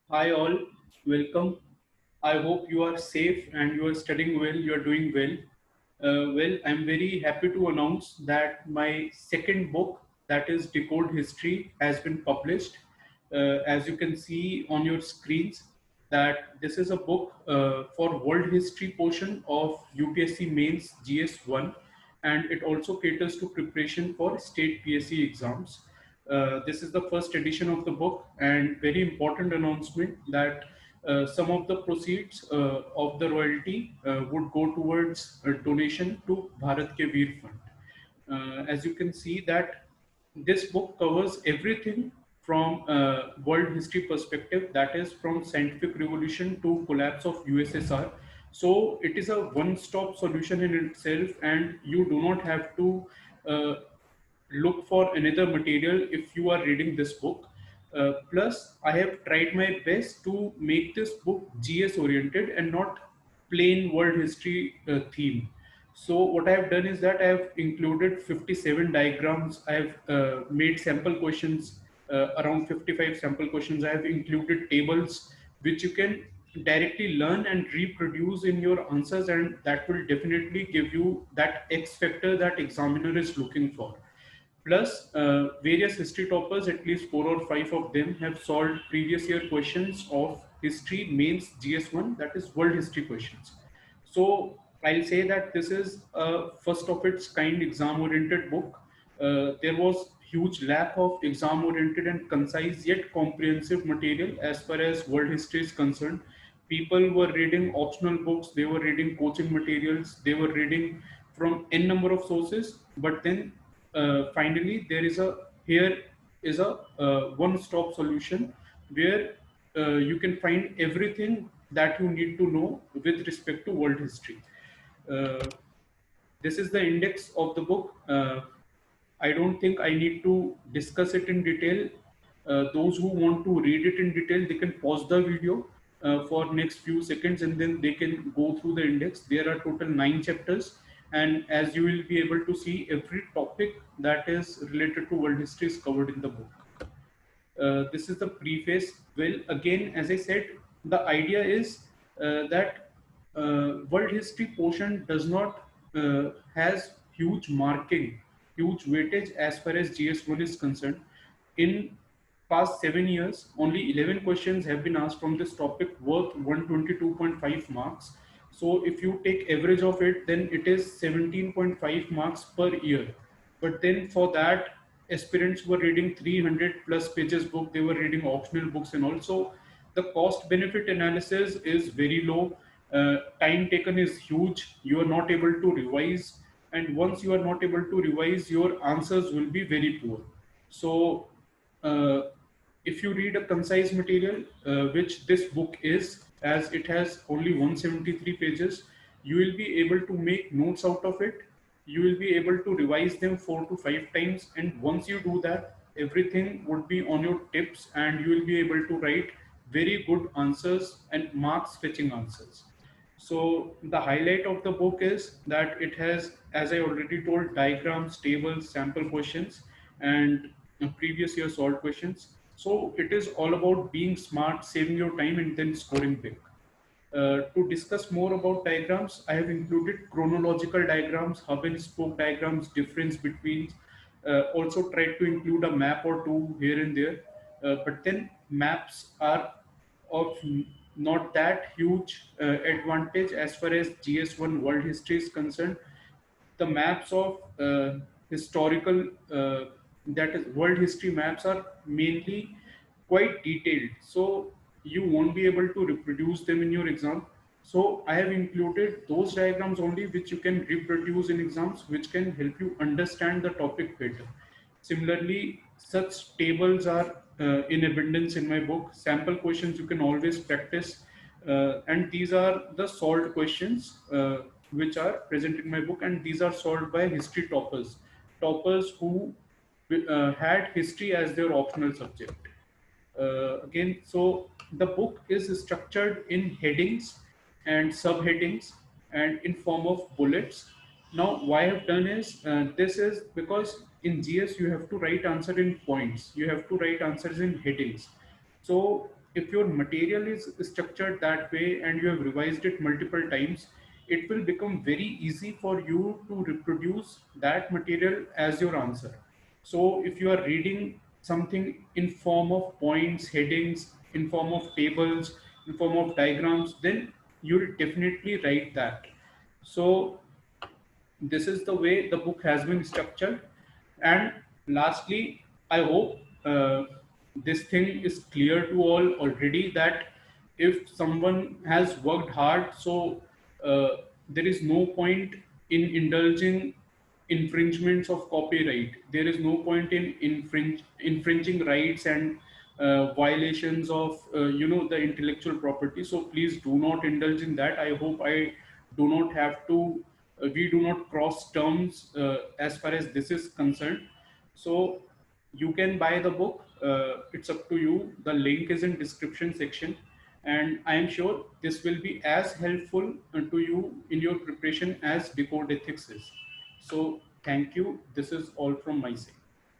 Hi all, welcome. I hope you are safe and you are studying well, you are doing well. I'm very happy to announce that my second book, that is Decode History, has been published. As you can see on your screens, that this is a book for world history portion of UPSC mains GS-1, and it also caters to preparation for state PSC exams. This is the first edition of the book, and very important announcement that some of the proceeds of the royalty would go towards a donation to Bharat Ke Veer Fund. As you can see that this book covers everything from world history perspective, that is from scientific revolution to collapse of USSR. So it is a one-stop solution in itself, and you do not have to uh, look for another material if you are reading this book. Plus, I have tried my best to make this book GS oriented and not plain world history theme. So what I have done is that I have included 57 diagrams. I have made sample questions, around 55 sample questions. I have included tables which you can directly learn and reproduce in your answers, and that will definitely give you that X factor that examiner is looking for. Plus, various history toppers, at least four or five of them, have solved previous year questions of history mains GS1, that is world history questions. So I'll say that this is a first of its kind exam oriented book. There was huge lack of exam oriented and concise yet comprehensive material as far as world history is concerned. People were reading optional books, they were reading coaching materials, they were reading from n number of sources, but then finally there is a here is a one-stop solution where you can find everything that you need to know with respect to world history. uh, this is the index of the book. I don't think I need to discuss it in detail. Those who want to read it in detail, they can pause the video for next few seconds, and then they can go through the index. There are total 9 chapters, and as you will be able to see, every topic that is related to world history is covered in the book. This is the preface. Well, again, as I said, the idea is that world history portion does not has huge marking, huge weightage as far as GS1 is concerned. In past 7 years, only 11 questions have been asked from this topic worth 122.5 marks. So if you take average of it, then it is 17.5 marks per year. But then for that, aspirants were reading 300 plus pages book, they were reading optional books, and also the cost benefit analysis is very low. Time taken is huge. You are not able to revise, and once you are not able to revise, your answers will be very poor. So uh, if you read a concise material, which this book is, as it has only 173 pages, you will be able to make notes out of it. You will be able to revise them 4 to 5 times, and once you do that, everything would be on your tips, and you will be able to write very good answers and marks fetching answers. So the highlight of the book is that it has, as I already told, diagrams, tables, sample questions, and previous year solved questions. So it is all about being smart, saving your time, and then scoring big. To discuss more about diagrams, I have included chronological diagrams, hub and spoke diagrams, difference between. Also tried to include a map or two here and there. But then maps are of not that huge advantage as far as GS1 world history is concerned. The maps of historical, that is world history maps, are mainly quite detailed, so you won't be able to reproduce them in your exam. So I have included those diagrams only which you can reproduce in exams, which can help you understand the topic better. Similarly, such tables are in abundance in my book. Sample questions you can always practice, and these are the solved questions which are present in my book, and these are solved by history toppers, toppers who had history as their optional subject. Again, so the book is structured in headings and subheadings and in form of bullets. Now why I've done is, this is because in GS you have to write answer in points, you have to write answers in headings. So if your material is structured that way and you have revised it multiple times, it will become very easy for you to reproduce that material as your answer. So if you are reading something in form of points, headings, in form of tables, in form of diagrams, then you'll definitely write that. So this is the way the book has been structured. And lastly, I hope this thing is clear to all already, that if someone has worked hard, so uh, there is no point in indulging infringements of copyright. There is no point in infringing rights and violations of the intellectual property. So please do not indulge in that. I hope I do not have to. We do not cross terms as far as this is concerned. So you can buy the book. It's up to you. The link is in description section, and I am sure this will be as helpful to you in your preparation as Decode Ethics is. So thank you. This is all from my side.